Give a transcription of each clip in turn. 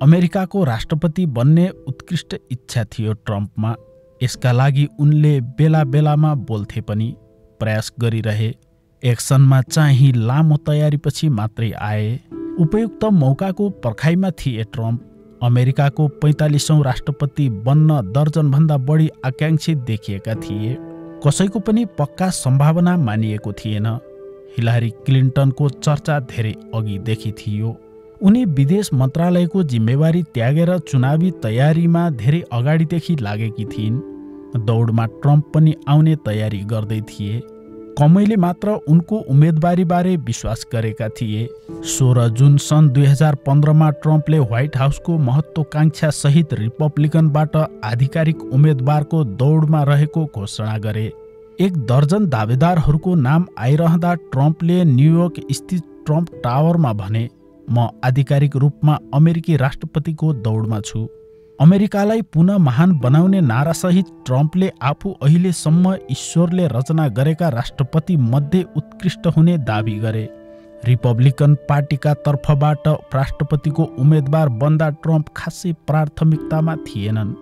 अमेरिकाको राष्ट्रपति बन्ने उत्कृष्ट इच्छा थियो ट्रम्पमा। यसका लागि उनले बेला बेलामा बोल्थे पनि, प्रयास गरिरहे। एक्सनमा चाहिँ लामो तयारीपछि मात्रै आए। उपयुक्त मौकाको पर्खाइमा थिए ट्रम्प। अमेरिकाको 45औं राष्ट्रपति बन्न दर्जनभन्दा बढी आकाङ्क्षी देखिएका थिए। कसैको पनि पक्का सम्भावना मानिएको थिएन। हिलारी क्लिन्टनको चर्चा धेरै अघिदेखि थियो। उनी विदेश मन्त्रालयको जिम्मेवारी त्यागेर चुनावी तयारीमा धेरै अगाडिदेखि लागेकी थिइन्। दौडमा ट्रम्प पनि आउने तयारी गर्दै थिए। कमैले मात्र उनको उम्मेदवारीबारे विश्वास गरेका थिए। 16 जुन सन् 2015मा ट्रम्पले व्हाइट हाउसको महत्त्वाकांक्षा सहित रिपब्लिकनबाट आधिकारिक उम्मेदवारको दौडमा रहेको घोषणा गरे। 1 दर्जन दावेदारहरूको नाम आइरहँदा ट्रम्पले न्युयोर्क स्थित ट्रम्प टावरमा भने, म आधिकारिक रूपमा अमेरिकी राष्ट्रपतिको दौडमा छु। अमेरिकालाई पुनः महान बनाउने नारासहित ट्रम्पले आफू अहिलेसम्म ईश्वरले रचना गरेका राष्ट्रपति मध्ये उत्कृष्ट हुने दावी गरे। रिपब्लिकन पार्टीका तर्फबाट राष्ट्रपतिको उम्मेदवार बन्दा ट्रम्प खासै प्राथमिकतामा थिएनन्।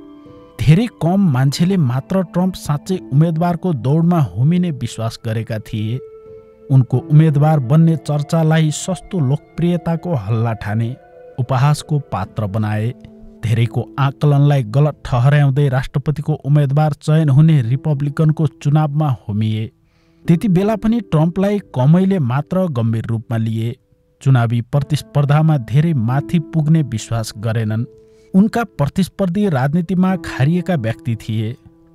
धेरै कम मान्छेले मात्र ट्रम्प साँच्चै उम्मेदवारको दौडमा होमिने विश्वास गरेका थिए। उनको उम्मेदवार बन्ने चर्चालाई सस्तो लोकप्रियताको हल्ला ठाने, उपहासको पात्र बनाए। धेरैको आकलनलाई गलत ठहर्याउँदै राष्ट्रपतिको उम्मेदवार चयन हुने रिपब्लिकनको चुनावमा होमिए। त्यति बेला पनि ट्रम्पलाई कमैले मात्र गम्भीर रूपमा लिए। चुनावी प्रतिस्पर्धामा धेरै माथि पुग्ने विश्वास गरेनन्। उनका प्रतिस्पर्धी राजनीतिमा खारिएका व्यक्ति थिए।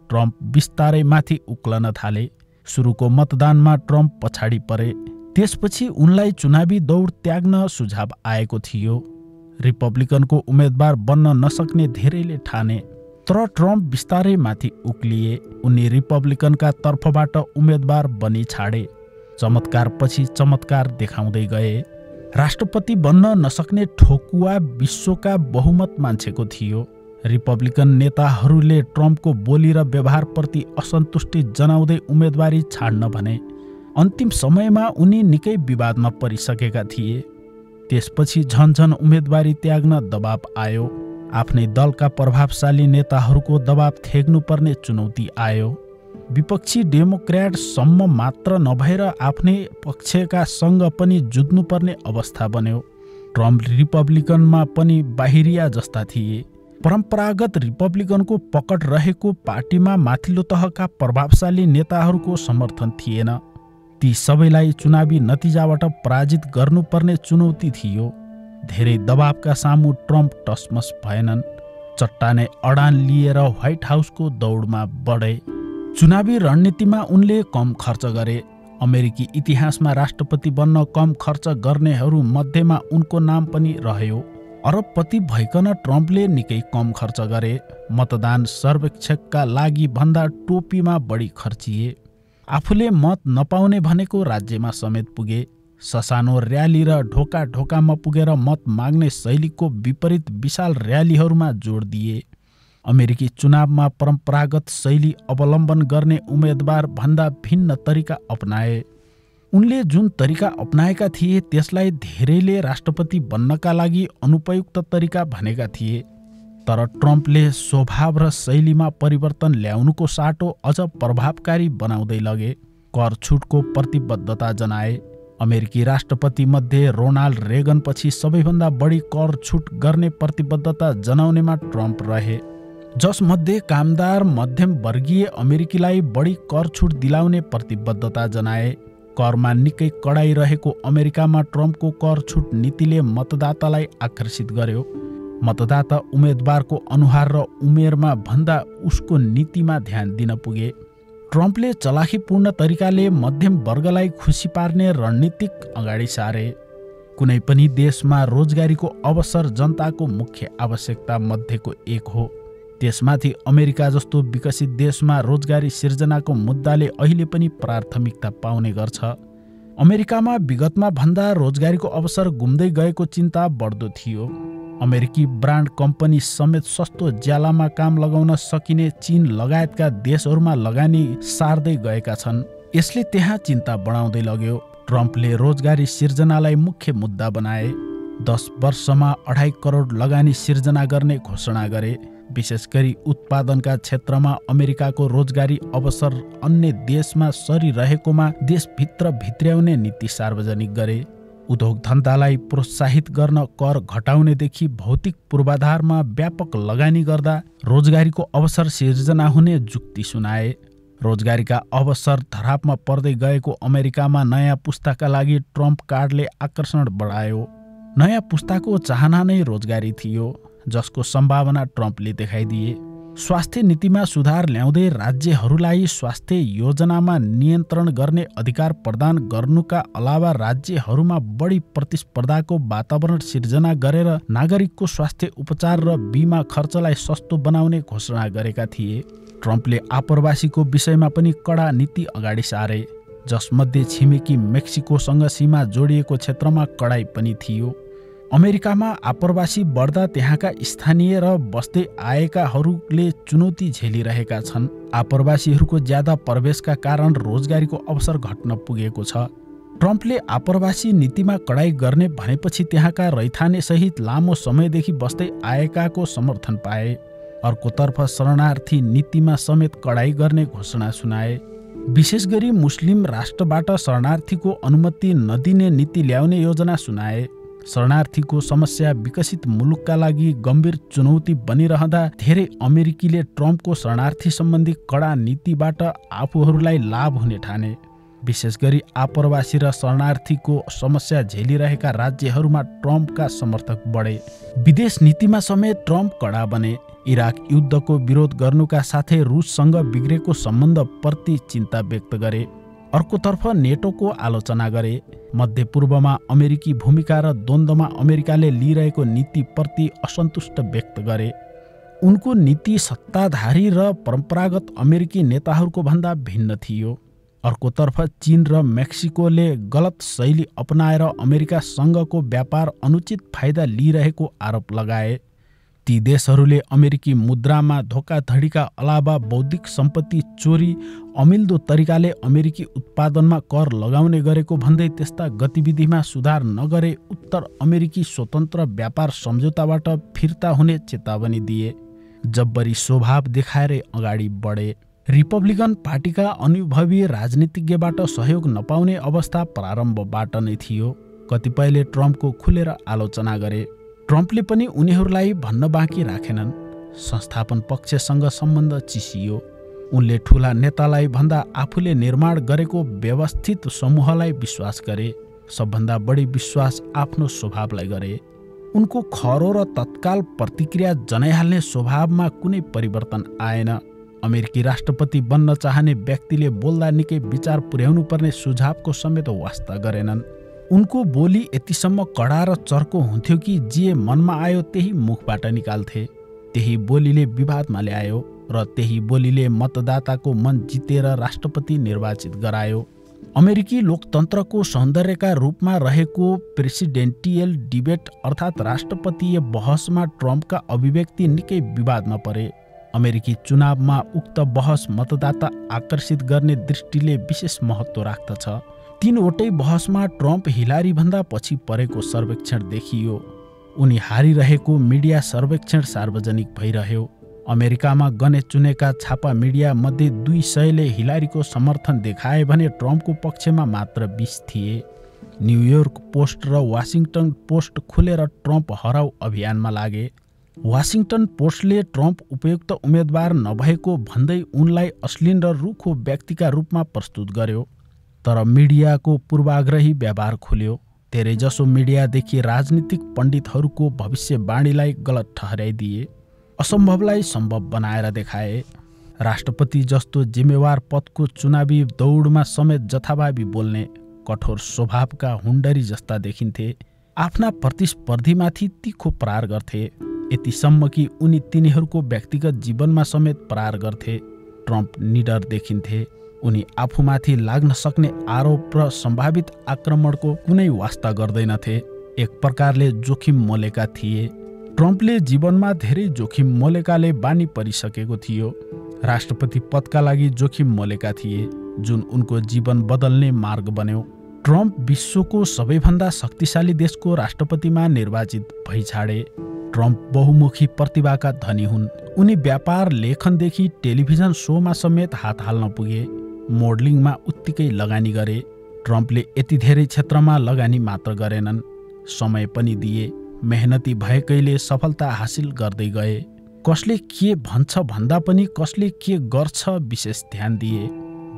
ट्रम्प बिस्तारै माथि उक्लन थाले। सुरुको मतदानमा ट्रम्प पछाडि परे। त्यसपछि उनलाई चुनावी दौड त्याग्न सुझाव आएको थियो। रिपब्लिकनको उम्मेदवार बन्न नसक्ने धेरैले ठाने। तर ट्रम्प बिस्तारै माथि उक्लिए। उनी रिपब्लिकनका तर्फबाट उम्मेदवार बनी छाडे। चमत्कारपछि चमत्कार देखाउँदै गए। राष्ट्रपति बन्न नसक्ने ठोकुवा विश्वका बहुमत मान्छेको थियो। रिपब्लिकन नेताहरूले ट्रम्पको बोली र व्यवहारप्रति असन्तुष्टि जनाउँदै उम्मेदवारी छाड्न भने। अन्तिम समयमा उनी निकै विवादमा परिसकेका थिए। त्यसपछि झन्झन उम्मेदवारी त्याग्न दबाब आयो। आफ्नै दलका प्रभावशाली नेताहरूको दबाब थेग्नुपर्ने चुनौती आयो। विपक्षी डेमोक्र्याटसम्म मात्र नभएर आफ्नै पक्षका सँग पनि जुझ्नुपर्ने अवस्था बन्यो। ट्रम्प रिपब्लिकनमा पनि बाहिरिया जस्ता थिए। परम्परागत रिपब्लिकनको पकड रहेको पार्टीमा माथिल्लो तहका प्रभावशाली नेताहरूको समर्थन थिएन। ती सबैलाई चुनावी नतिजाबाट पराजित गर्नुपर्ने चुनौती थियो। धेरै दबावका सामु ट्रम्प टसमस भएनन्। चट्टाने अडान लिएर व्हाइट हाउसको दौडमा बढे। चुनावी रणनीतिमा उनले कम खर्च गरे। अमेरिकी इतिहासमा राष्ट्रपति बन्न कम खर्च गर्नेहरू मध्येमा उनको नाम पनि रह्यो। अरबपति भइकन ट्रम्पले निकै कम खर्च गरे। मतदान सर्वेक्षकका लागि भन्दा टोपीमा बढी खर्चिए। आफूले मत नपाउने भनेको राज्यमा समेत पुगे। ससानो र्याली र ढोका ढोकामा पुगेर मत माग्ने शैलीको विपरीत विशाल र्यालीहरूमा जोड दिए। अमेरिकी चुनावमा परम्परागत शैली अवलम्बन गर्ने उम्मेदवार भन्दा भिन्न तरिका अपनाए। उनले जुन तरिका अपनाएका थिए त्यसलाई धेरैले राष्ट्रपति बन्नका लागि अनुपयुक्त तरिका भनेका थिए। तर ट्रम्पले स्वभाव र शैलीमा परिवर्तन ल्याउनुको साटो अझ प्रभावकारी बनाउँदै लगे। कर छुटको प्रतिबद्धता जनाए। अमेरिकी राष्ट्रपति मध्ये रोनाल्ड रेगन पछि सबैभन्दा बढी कर छुट गर्ने प्रतिबद्धता जनाउनेमा ट्रम्प रहे, जसमध्ये कामदार मध्यम वर्गीय अमेरिकीलाई बढी कर छुट दिलाउने प्रतिबद्धता जनाए। करमा निकै कडाई रहेको अमेरिकामा ट्रम्पको कर छुट नीतिले मतदातालाई आकर्षित गर्यो। मतदाता उम्मेदवारको अनुहार र उमेरमा भन्दा उसको नीतिमा ध्यान दिन पुगे। ट्रम्पले चलाखीपूर्ण तरिकाले मध्यम वर्गलाई खुसी पार्ने रणनीतिक अगाडि सारे। कुनै पनि देशमा रोजगारीको अवसर जनताको मुख्य आवश्यकता मध्येको एक हो। त्यसमाथि अमेरिका जस्तो विकसित देशमा रोजगारी सिर्जनाको मुद्दाले अहिले पनि प्राथमिकता पाउने गर्छ। अमेरिकामा विगतमा भन्दा रोजगारीको अवसर गुम्दै गएको चिन्ता बढ्दो थियो। अमेरिकी ब्रान्ड कम्पनी समेत सस्तो ज्यालामा काम लगाउन सकिने चीन लगायतका देशहरूमा लगानी सार्दै गएका छन्। यसले त्यहाँ चिन्ता बढाउँदै लग्यो। ट्रम्पले रोजगारी सिर्जनालाई मुख्य मुद्दा बनाए। 10 वर्षमा 2.5 करोड लगानी सिर्जना गर्ने घोषणा गरे। विशेष गरी उत्पादनका क्षेत्रमा अमेरिकाको रोजगारी अवसर अन्य देशमा सरिरहेकोमा देशभित्र भित्र्याउने नीति सार्वजनिक गरे। उद्योग धन्दालाई प्रोत्साहित गर्न कर घटाउनेदेखि भौतिक पूर्वाधारमा व्यापक लगानी गर्दा रोजगारीको अवसर सिर्जना हुने जुक्ति सुनाए। रोजगारीका अवसर धरापमा पर्दै गएको अमेरिकामा नयाँ पुस्ताका लागि ट्रम्प कार्डले आकर्षण बढायो। नयाँ पुस्ताको चाहना नै रोजगारी थियो, जसको सम्भावना ट्रम्पले देखाइदिए। स्वास्थ्य नीतिमा सुधार ल्याउँदै राज्यहरूलाई स्वास्थ्य योजनामा नियन्त्रण गर्ने अधिकार प्रदान गर्नुका अलावा राज्यहरूमा बढी प्रतिस्पर्धाको वातावरण सिर्जना गरेर नागरिकको स्वास्थ्य उपचार र बिमा खर्चलाई सस्तो बनाउने घोषणा गरेका थिए। ट्रम्पले आप्रवासीको विषयमा पनि कडा नीति अगाडि सारे, जसमध्ये छिमेकी मेक्सिकोसँग सीमा जोडिएको क्षेत्रमा कडाई पनि थियो। अमेरिकामा आप्रवासी बढ्दा त्यहाँका स्थानीय र बस्दै आएकाहरूले चुनौती झेलिरहेका छन्। आप्रवासीहरूको ज्यादा प्रवेशका कारण रोजगारीको अवसर घट्न पुगेको छ। ट्रम्पले आप्रवासी नीतिमा कडाई गर्ने भनेपछि त्यहाँका रैथाने सहित लामो समयदेखि बस्दै आएकाको समर्थन पाए। अर्कोतर्फ शरणार्थी नीतिमा समेत कडाई गर्ने घोषणा सुनाए। विशेष गरी मुस्लिम राष्ट्रबाट शरणार्थीको अनुमति नदिने नीति ल्याउने योजना सुनाए। शरणार्थीको समस्या विकसित मुलुकका लागि गम्भीर चुनौती बनिरहँदा धेरै अमेरिकीले ट्रम्पको शरणार्थी सम्बन्धी कडा नीतिबाट आफूहरूलाई लाभ हुने ठाने। विशेष गरी आप्रवासी र शरणार्थीको समस्या झेलिरहेका राज्यहरूमा ट्रम्पका समर्थक बढे। विदेश नीतिमा समेत ट्रम्प कडा बने। इराक युद्धको विरोध गर्नुका साथै रुससँग बिग्रेको सम्बन्धप्रति चिन्ता व्यक्त गरे। अर्कोतर्फ नेटोको आलोचना गरे। मध्यपूर्वमा अमेरिकी भूमिका र द्वन्द्वमा अमेरिकाले लिइरहेको नीतिप्रति असन्तुष्ट व्यक्त गरे। उनको नीति सत्ताधारी र परम्परागत अमेरिकी नेताहरूको भन्दा भिन्न थियो। अर्कोतर्फ चीन र मेक्सिकोले गलत शैली अपनाएर अमेरिकासँगको व्यापार अनुचित फाइदा लिइरहेको आरोप लगाए। ती देशहरूले अमेरिकी मुद्रामा धोखाधडीका अलावा बौद्धिक सम्पत्ति चोरी, अमिल्दो तरिकाले अमेरिकी उत्पादनमा कर लगाउने गरेको भन्दै त्यस्ता गतिविधिमा सुधार नगरे उत्तर अमेरिकी स्वतन्त्र व्यापार सम्झौताबाट फिर्ता हुने चेतावनी दिए। जब्बरी स्वभाव देखाएरै अगाडि बढे। रिपब्लिकन पार्टीका अनुभवी राजनीतिज्ञबाट सहयोग नपाउने अवस्था प्रारम्भबाट नै थियो। कतिपयले ट्रम्पको खुलेर आलोचना गरे। ट्रम्पले पनि उनीहरूलाई भन्न बाँकी राखेनन्। संस्थापन पक्षसँग सम्बन्ध चिसियो। उनले ठूला नेतालाई भन्दा आफूले निर्माण गरेको व्यवस्थित समूहलाई विश्वास गरे। सबभन्दा बढी विश्वास आफ्नो स्वभावलाई गरे। उनको खरो र तत्काल प्रतिक्रिया जनाइहाल्ने स्वभावमा कुनै परिवर्तन आएन। अमेरिकी राष्ट्रपति बन्न चाहने व्यक्तिले बोल्दा निकै विचार पुर्याउनु पर्ने सुझावको समेत वास्ता गरेनन्। उनको बोली यतिसम्म कडा र चर्को हुन्थ्यो कि जे मनमा आयो त्यही मुखबाट निकाल्थे। त्यही बोलीले विवादमा ल्यायो र त्यही बोलीले मतदाताको मन जितेर राष्ट्रपति निर्वाचित गरायो। अमेरिकी लोकतन्त्रको सौन्दर्यका रूपमा रहेको प्रेसिडेन्टियल डिबेट अर्थात् राष्ट्रपतीय बहसमा ट्रम्पका अभिव्यक्ति निकै विवादमा परे। अमेरिकी चुनावमा उक्त बहस मतदाता आकर्षित गर्ने दृष्टिले विशेष महत्त्व राख्दछ। तीनवटै बहसमा ट्रम्प हिलारी भन्दा पछि परेको सर्वेक्षण देखियो। उनी हारिरहेको मिडिया सर्वेक्षण सार्वजनिक भइरह्यो। अमेरिकामा गने चुनेका छापा मिडिया मध्ये 200ले हिलारीको समर्थन देखाए भने ट्रम्पको पक्षमा मात्र 20 थिए। न्युयोर्क पोस्ट र वाशिङटन पोस्ट खुलेर ट्रम्प हराउ अभियानमा लागे। वाशिङटन पोस्टले ट्रम्प उपयुक्त उम्मेदवार नभएको भन्दै उनलाई अश्लील र रुखो व्यक्तिका रूपमा प्रस्तुत गर्यो। तर मिडियाको पूर्वाग्रही व्यवहार खुल्यो। धेरैजसो मिडियादेखि राजनीतिक पण्डितहरूको भविष्यवाणीलाई गलत ठहर्याइदिए। असम्भवलाई सम्भव बनाएर देखाए। राष्ट्रपति जस्तो जिम्मेवार पदको चुनावी दौडमा समेत जथाभावी बोल्ने कठोर स्वभावका हुन्डरी जस्ता देखिन्थे। आफ्ना प्रतिस्पर्धीमाथि तीखो प्रहार गर्थे, यतिसम्म कि उनी तिनीहरूको व्यक्तिगत जीवनमा समेत प्रहार गर्थे। ट्रम्प निडर देखिन्थे। उनी आफूमाथि लाग्न सक्ने आरोप र सम्भावित आक्रमणको कुनै वास्ता गर्दैनथे। एक प्रकारले जोखिम मोलेका थिए। ट्रम्पले जीवनमा धेरै जोखिम मोलेकाले बानी परिसकेको थियो। राष्ट्रपति पदका लागि जोखिम मोलेका थिए, जुन उनको जीवन बदल्ने मार्ग बन्यो। ट्रम्प विश्वको सबैभन्दा शक्तिशाली देशको राष्ट्रपतिमा निर्वाचित भई छाडे। ट्रम्प बहुमुखी प्रतिभाका धनी हुन्। उनी व्यापार लेखनदेखि टेलिभिजन सोमा समेत हात हाल्न पुगे। मोडलिङमा उत्तिकै लगानी गरे। ट्रम्पले यति धेरै क्षेत्रमा लगानी मात्र गरेनन्, समय पनि दिए। मेहनती भएकैले सफलता हासिल गर्दै गए। कसले के भन्छ भन्दा पनि कसले के गर्छ विशेष ध्यान दिए।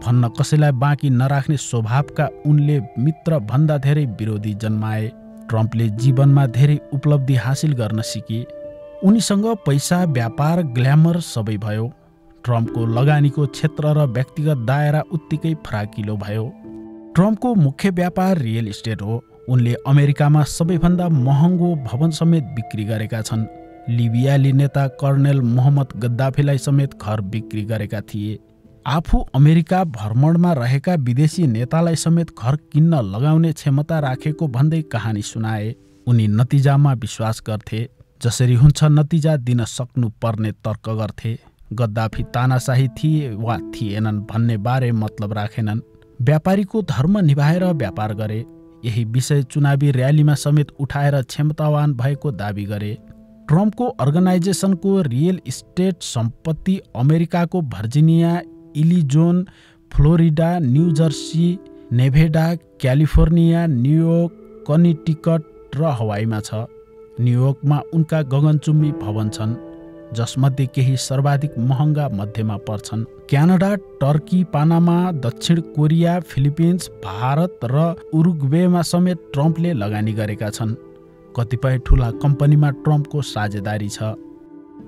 भन्न कसैलाई बाँकी नराख्ने स्वभावका उनले मित्र भन्दा धेरै विरोधी जन्माए। ट्रम्पले जीवनमा धेरै उपलब्धि हासिल गर्न सिके। उनीसँग पैसा, व्यापार, ग्ल्यामर सबै भयो। ट्रम्पको लगानीको क्षेत्र र व्यक्तिगत दायरा उत्तिकै फराकिलो भयो। ट्रम्पको मुख्य व्यापार रियल इस्टेट हो। उनले अमेरिकामा सबैभन्दा महँगो भवन समेत बिक्री गरेका छन्। लिबियाली नेता कर्नेल मोहम्मद गद्दाफीलाई समेत घर बिक्री गरेका थिए। आफू अमेरिका भ्रमणमा रहेका विदेशी नेतालाई समेत घर किन्न लगाउने क्षमता राखेको भन्दै कहानी सुनाए। उनी नतिजामा विश्वास गर्थे। जसरी हुन्छ नतिजा दिन सक्नु पर्ने तर्क गर्थे। गद्दाफी तानाशाही थिए वा थिएनन् भन्ने बारे मतलब राखेनन्। व्यापारीको धर्म निभाएर व्यापार गरे। यही विषय चुनावी र्यालीमा समेत उठाएर क्षमतावान भएको दाबी गरे। ट्रम्पको अर्गनाइजेसनको रियल इस्टेट सम्पत्ति अमेरिकाको भर्जिनिया, इलिजोन, Florida, New Jersey, Nevada, California, New York, Connecticut र हवाईमा छ। न्युयोर्कमा उनका गगनचुम्बी भवन छन्, जसमध्ये केही सर्वाधिक महँगा मध्येमा पर्छन्। क्यानाडा, टर्की, पानामा, दक्षिण कोरिया, फिलिपिन्स, भारत र उरुग्वेमा समेत ट्रम्पले लगानी गरेका छन्। कतिपय ठूला कम्पनीमा ट्रम्पको साझेदारी छ।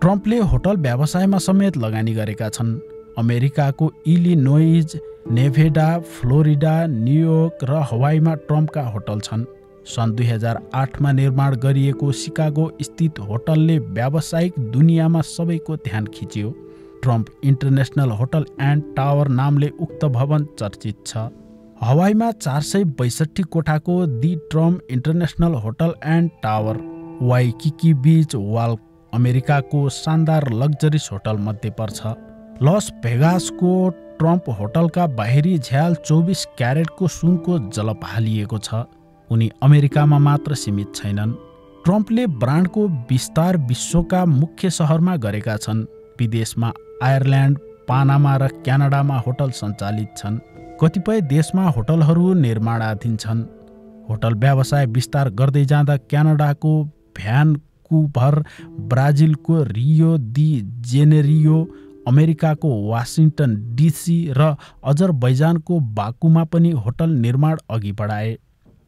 ट्रम्पले होटल व्यवसायमा समेत लगानी गरेका छन्। अमेरिकाको इलिनोइज, नेभेडा, फ्लोरिडा, न्युयोर्क र हवाईमा ट्रम्पका होटल छन्। सन् 2008मा निर्माण गरिएको सिकागो स्थित होटलले व्यावसायिक दुनियाँमा सबैको ध्यान खिच्यो। Trump international hotel and tower नामले उक्त भवन चर्चित छ। हवाईमा 462 कोठाको the Trump international hotel and tower Waikiki बीच वाल अमेरिकाको शानदार लग्जरिस होटल मध्ये पर्छ। लस भेगासको ट्रम्प होटलका बाहिरी झ्याल 24 क्यारेटको सुनको जलप हालिएको छ। उनी अमेरिकामा मात्र सीमित छैनन्। ट्रम्पले ब्रान्डको विस्तार विश्वका मुख्य सहरमा गरेका छन्। विदेशमा आयरल्यान्ड, पानामा र क्यानाडामा होटल सञ्चालित छन्। कतिपय देशमा होटलहरू निर्माणाधीन छन्। होटल व्यवसाय विस्तार गर्दै जाँदा क्यानाडाको भ्यानकुभर, ब्राजिलको रियो दी जेनेरियो, अमेरिकाको वासिङटन डिसी र अजरबैजानको बाकुमा पनि होटल निर्माण अघि बढाए।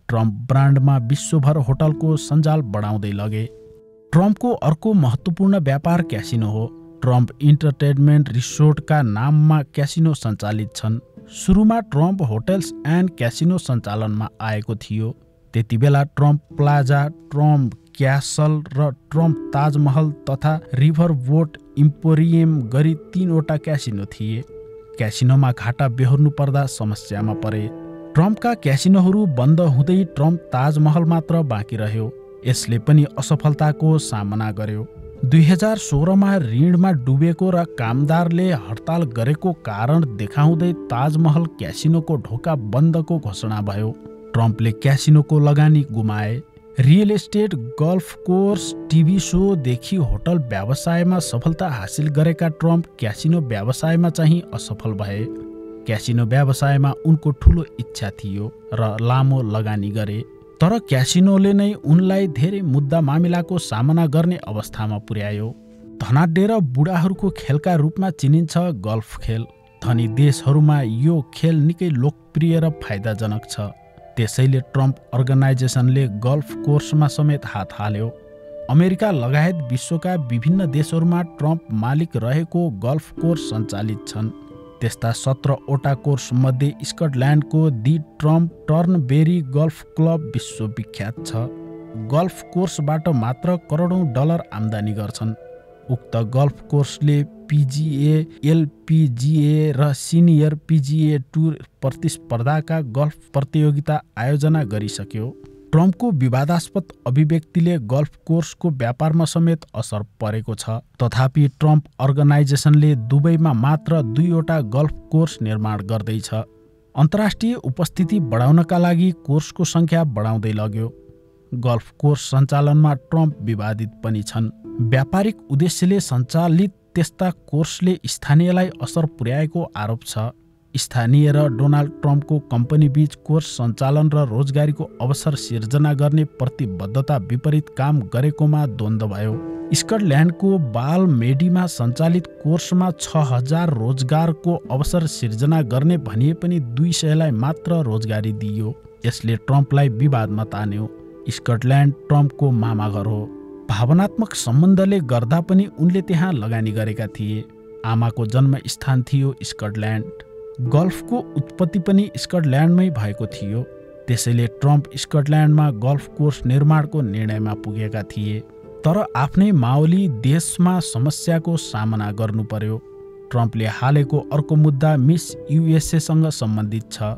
ट्रम्प ब्रान्डमा विश्वभर होटलको सञ्जाल बढाउँदै लगे। ट्रम्पको अर्को महत्त्वपूर्ण व्यापार क्यासिनो हो। ट्रम्प इन्टरटेनमेन्ट रिसोर्टका नाममा क्यासिनो सञ्चालित छन्। सुरुमा ट्रम्प होटल्स एन्ड क्यासिनो सञ्चालनमा आएको थियो। त्यतिबेला ट्रम्प प्लाजा, ट्रम्प क्यासल र ट्रम्प ताजमहल तथा रिभर बोट इम्पोरियम गरी 3 वटा क्यासिनो थिए। क्यासिनोमा घाटा बेहोर्नु पर्दा समस्यामा परे। ट्रम्पका क्यासिनोहरू बन्द हुँदै ट्रम्प ताजमहल मात्र बाँकी रह्यो। यसले पनि असफलताको सामना गर्यो। 2016मा ऋणमा डुबेको र कामदारले हडताल गरेको कारण देखाउँदै ताजमहल क्यासिनोको ढोका बन्दको घोषणा भयो। ट्रम्पले क्यासिनोको लगानी गुमाए। Real estate, golf course, TV शोदेखि होटल व्यवसायमा सफलता हासिल गरेका ट्रम्प क्यासिनो व्यवसायमा चाहिँ असफल भए। क्यासिनो व्यवसायमा उनको ठूलो इच्छा थियो र लामो लगानी गरे। तर क्यासिनोले नै उनलाई धेरै मुद्दा मामिलाको सामना गर्ने अवस्थामा पुर्यायो। धनाढ्य र बुढाहरूको खेलका रूपमा चिनिन्छ गल्फ खेल। धनी देशहरूमा यो खेल निकै लोकप्रिय र फाइदाजनक छ। त्यसैले ट्रम्प अर्गनाइजेसनले गल्फ कोर्समा समेत हात हाल्यो। अमेरिका लगायत विश्वका विभिन्न देशहरूमा ट्रम्प मालिक रहेको गल्फ कोर्स सञ्चालित छन्। त्यस्ता 17 वटा कोर्स मध्ये स्कटल्यान्डको दि ट्रम्प टर्नबेरी गल्फ क्लब विश्वविख्यात छ। गल्फ कोर्सबाट मात्र करोडौं डलर आम्दानी गर्छन्। उक्त गल्फ कोर्सले पिजिए, एलपिजिए र सिनियर पिजिए टुर प्रतिस्पर्धाका गल्फ प्रतियोगिता आयोजना गरिसक्यो। ट्रम्पको विवादास्पद अभिव्यक्तिले गल्फ कोर्सको व्यापारमा समेत असर परेको छ। तथापि ट्रम्प अर्गनाइजेसनले दुबईमा मात्र 2 वटा गल्फ कोर्स निर्माण गर्दैछ। अन्तर्राष्ट्रिय उपस्थिति बढाउनका लागि कोर्सको सङ्ख्या बढाउँदै लग्यो। गल्फ कोर्स सञ्चालनमा ट्रम्प विवादित पनि छन्। व्यापारिक उद्देश्यले सञ्चालित त्यस्ता कोर्सले स्थानीयलाई असर पुर्याएको आरोप छ। स्थानीय र डोनाल्ड ट्रम्पको कम्पनीबीच कोर्स सञ्चालन र रोजगारीको अवसर सिर्जना गर्ने प्रतिबद्धता विपरीत काम गरेकोमा द्वन्द्व भयो। स्कटल्यान्डको बालमेडीमा सञ्चालित कोर्समा 6000 रोजगारको अवसर सिर्जना गर्ने भनिए पनि 200लाई मात्र रोजगारी दिइयो। यसले ट्रम्पलाई विवादमा तान्यो। स्कटल्यान्ड ट्रम्पको मामाघर हो। भावनात्मक सम्बन्धले गर्दा पनि उनले त्यहाँ लगानी गरेका थिए। आमाको जन्मस्थान थियो स्कटल्यान्ड। गल्फको उत्पत्ति पनि स्कटल्यान्डमै भएको थियो। त्यसैले ट्रम्प स्कटल्यान्डमा गल्फ कोर्स निर्माणको निर्णयमा पुगेका थिए। तर आफ्नै माओली देशमा समस्याको सामना गर्नु पर्यो। ट्रम्पले हालेको अर्को मुद्दा मिस युएसएसँग सम्बन्धित छ।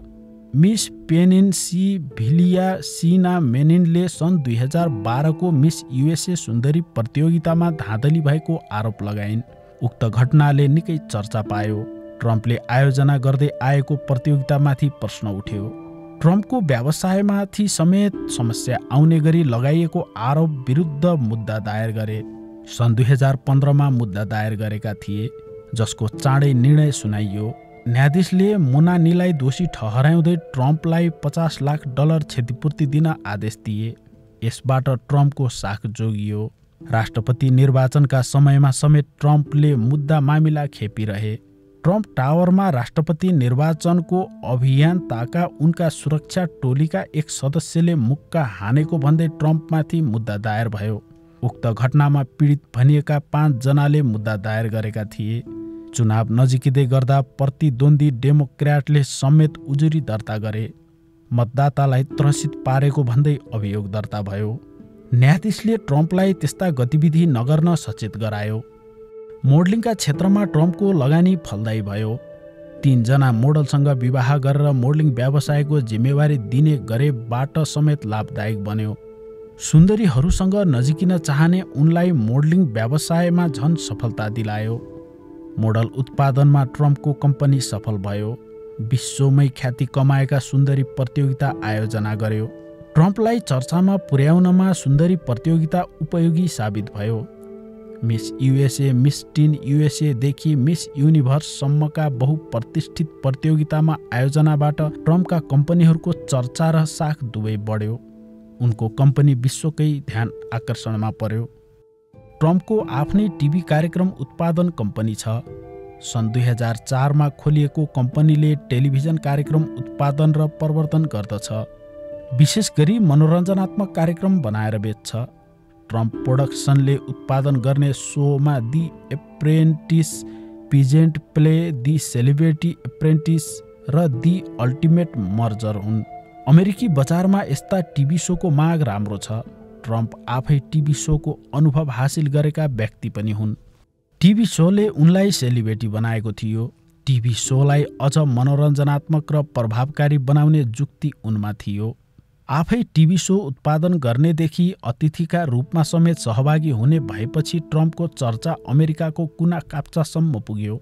मिस पेनिन्सिभिलिया सिना मेनिनले सन् 2012 को मिस युएसए सुन्दरी प्रतियोगितामा धाँधली भएको आरोप लगाइन्। उक्त घटनाले निकै चर्चा पायो। ट्रम्पले आयोजना गर्दै आएको प्रतियोगितामाथि प्रश्न उठ्यो। ट्रम्पको व्यवसायमाथि समेत समस्या आउने गरी लगाइएको आरोप विरुद्ध मुद्दा दायर गरे। सन् 2015 मा मुद्दा दायर गरेका थिए, जसको चाँडै निर्णय सुनाइयो। न्यायाधीशले मोनानीलाई दोषी ठहराउँदै ट्रम्पलाई $50 लाख क्षतिपूर्ति दिन आदेश दिए। यसबाट ट्रम्पको साख जोगियो। राष्ट्रपति निर्वाचनका समयमा समेत ट्रम्पले मुद्दा मामिला खेपिरहे। ट्रम्प टावरमा राष्ट्रपति निर्वाचनको अभियन्ताका उनका सुरक्षा टोलीका एक सदस्यले मुक्का हानेको भन्दै ट्रम्पमाथि मुद्दा दायर भयो। उक्त घटनामा पीडित भनिएका 5 जनाले मुद्दा दायर गरेका थिए। चुनाव नजिकिँदै गर्दा प्रतिद्वन्दी डेमोक्र्याटले समेत उजुरी दर्ता गरे। मतदातालाई त्रसित पारेको भन्दै अभियोग दर्ता भयो। न्यायाधीशले ट्रम्पलाई त्यस्ता गतिविधि नगर्न सचेत गरायो। मोडलिङका क्षेत्रमा ट्रम्पको लगानी फलदायी भयो। 3 जना मोडलसँग विवाह गरेर मोडलिङ व्यवसायको जिम्मेवारी दिने गरेबाट समेत लाभदायक बन्यो। सुन्दरीहरूसँग नजिकिन चाहने उनलाई मोडलिङ व्यवसायमा झन सफलता दिलायो। मोडल उत्पादनमा ट्रम्पको कम्पनी सफल भयो। विश्वमै ख्याति कमाएका सुन्दरी प्रतियोगिता आयोजना गर्यो। ट्रम्पलाई चर्चामा पुर्याउनमा सुन्दरी प्रतियोगिता उपयोगी साबित भयो। मिस युएसए, मिस टिन युएसएदेखि मिस युनिभर्ससम्मका बहुप्रतिष्ठित प्रतियोगितामा आयोजनाबाट ट्रम्पका कम्पनीहरूको चर्चा र साख दुवै बढ्यो। उनको कम्पनी विश्वकै ध्यान आकर्षणमा पर्यो। ट्रम्पको आफ्नै टिभी कार्यक्रम उत्पादन कम्पनी छ। सन् 2004 मा खोलिएको कम्पनीले टेलिभिजन कार्यक्रम उत्पादन र प्रवर्तन गर्दछ। विशेष गरी मनोरञ्जनात्मक कार्यक्रम बनाएर बेच्छ। ट्रम्प प्रोडक्सनले उत्पादन गर्ने सोमा दि एप्रेन्टिस, पिजेन्ट प्ले, दि सेलिब्रिटी एप्रेन्टिस र दि अल्टिमेट मर्जर हुन्। अमेरिकी बजारमा यस्ता टिभी सोको माग राम्रो छ। ट्रम्प आफै टिभी सोको अनुभव हासिल गरेका व्यक्ति पनि हुन्। टिभी सोले उनलाई सेलिब्रिटी बनाएको थियो। टिभी सोलाई अझ मनोरञ्जनात्मक र प्रभावकारी बनाउने जुक्ति उनमा थियो। आफै टिभी सो उत्पादन गर्नेदेखि अतिथिका रूपमा समेत सहभागी हुने भएपछि ट्रम्पको चर्चा अमेरिकाको कुना काप्चासम्म पुग्यो।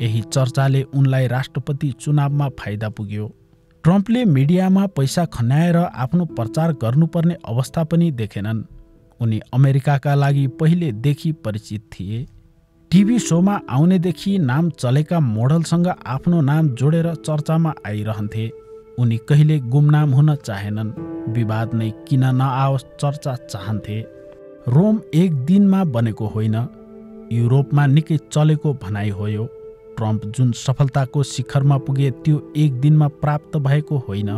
यही चर्चाले उनलाई राष्ट्रपति चुनावमा फाइदा पुग्यो। ट्रम्पले मिडियामा पैसा खन्याएर आफ्नो प्रचार गर्नुपर्ने अवस्था पनि देखेनन्। उनी अमेरिकाका लागि पहिलेदेखि परिचित थिए। टिभी सोमा आउनेदेखि नाम चलेका मोडलसँग आफ्नो नाम जोडेर चर्चामा आइरहन्थे। उनी कहिले गुमनाम हुन चाहेनन्। विवाद नै किन नआओस् चर्चा चाहन्थे। रोम एक दिनमा बनेको होइन, युरोपमा निकै चलेको भनाइ हो यो। ट्रम्प जुन सफलताको शिखरमा पुगे त्यो एक दिनमा प्राप्त भएको होइन।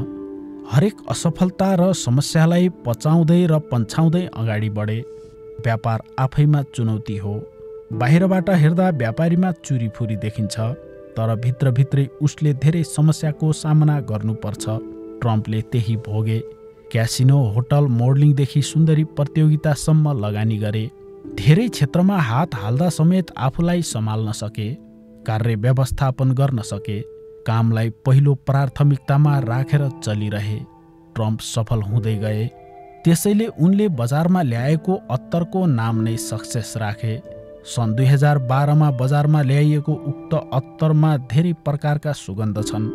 हरेक असफलता र समस्यालाई पचाउँदै र पन्छाउँदै अगाडि बढे। व्यापार आफैमा चुनौती हो। बाहिरबाट हेर्दा व्यापारीमा चुरीफुरी देखिन्छ, तर भित्रभित्रै उसले धेरै समस्याको सामना गर्नुपर्छ। ट्रम्पले त्यही भोगे। क्यासिनो, होटल, मोडलिङदेखि सुन्दरी प्रतियोगितासम्म लगानी गरे। धेरै क्षेत्रमा हात हाल्दा समेत आफूलाई सम्हाल्न सके, कार्य व्यवस्थापन गर्न सके, कामलाई पहिलो प्राथमिकतामा राखेर चलिरहे। ट्रम्प सफल हुँदै गए। त्यसैले उनले बजारमा ल्याएको अत्तरको नाम नै सक्सेस राखे। सन् 2012 मा बजारमा ल्याइएको उक्त अत्तरमा धेरै प्रकारका सुगन्ध छन्।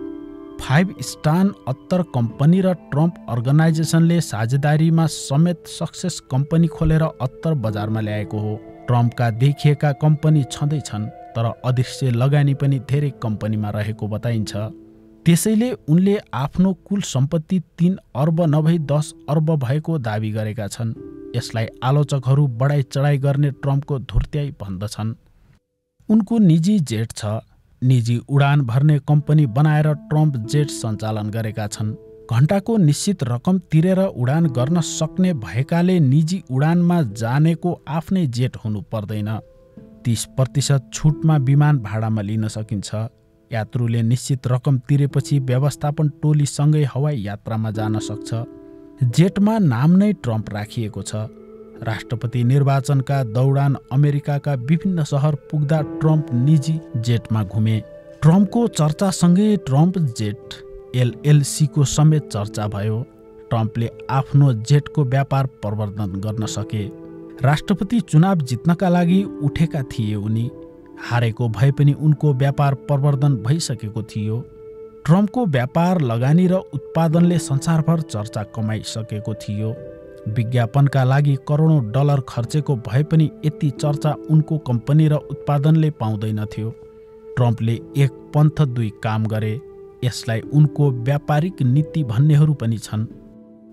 5 स्टार अत्तर कम्पनी र ट्रम्प अर्गनाइजेसनले साझेदारीमा समेत सक्सेस कम्पनी खोलेर अत्तर बजारमा ल्याएको हो। ट्रम्पका देखिएका कम्पनी छँदैछन्, तर अदृश्य लगानी पनि धेरै कम्पनीमा रहेको बताइन्छ। त्यसैले उनले आफ्नो कुल सम्पत्ति 3 अर्ब नभई 10 अर्ब भएको दाबी गरेका छन्। यसलाई आलोचकहरू बढाइ चढाइ गर्ने ट्रम्पको धुर्त्याइ भन्दछन्। उनको निजी जेट छ। निजी उडान भर्ने कम्पनी बनाएर ट्रम्प जेट सञ्चालन गरेका छन्। घण्टाको निश्चित रकम तिरेर उडान गर्न सक्ने भएकाले निजी उडानमा जानेको आफ्नै जेट हुनु पर्दैन। 30% छुटमा विमान भाडामा लिन सकिन्छ। यात्रुले निश्चित रकम तिरेपछि व्यवस्थापन टोलीसँगै हवाई यात्रामा जान सक्छ। जेटमा नाम नै ट्रम्प राखिएको छ। राष्ट्रपति निर्वाचनका दौडान अमेरिकाका विभिन्न सहर पुग्दा ट्रम्प निजी जेटमा घुमे। ट्रम्पको चर्चासँगै ट्रम्प जेट LLCको समेत चर्चा भयो। ट्रम्पले आफ्नो जेटको व्यापार प्रवर्धन गर्न सके। राष्ट्रपति चुनाव जित्नका लागि उठेका थिए उनी। हारेको भए पनि उनको व्यापार प्रवर्धन भइसकेको थियो। ट्रम्पको व्यापार, लगानी र उत्पादनले संसारभर चर्चा कमाइसकेको थियो। विज्ञापनका लागि करोडौं डलर खर्चेको भए पनि यति चर्चा उनको कम्पनी र उत्पादनले पाउँदैनथ्यो। ट्रम्पले एक पन्थ दुई काम गरे। यसलाई उनको व्यापारिक नीति भन्नेहरू पनि छन्।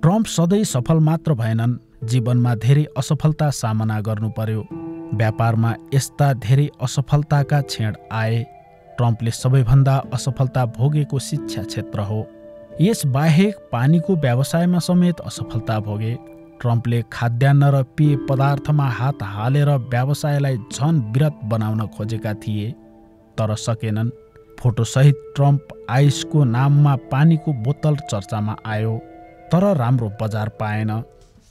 ट्रम्प सधैँ सफल मात्र भएनन्, जीवनमा धेरै असफलता सामना गर्नु पर्यो। व्यापारमा यस्ता धेरै असफलताका क्षण आए। ट्रम्पले सबैभन्दा असफलता भोगेको शिक्षा क्षेत्र हो। यस बाहेक पानीको व्यवसायमा समेत असफलता भोगे। ट्रम्पले खाद्यान्न र पेय पदार्थमा हात हालेर व्यवसायलाई झन विरत बनाउन खोजेका थिए, तर सकेनन्। फोटोसहित ट्रम्प आइसको नाममा पानीको बोतल चर्चामा आयो, तर राम्रो बजार पाएन।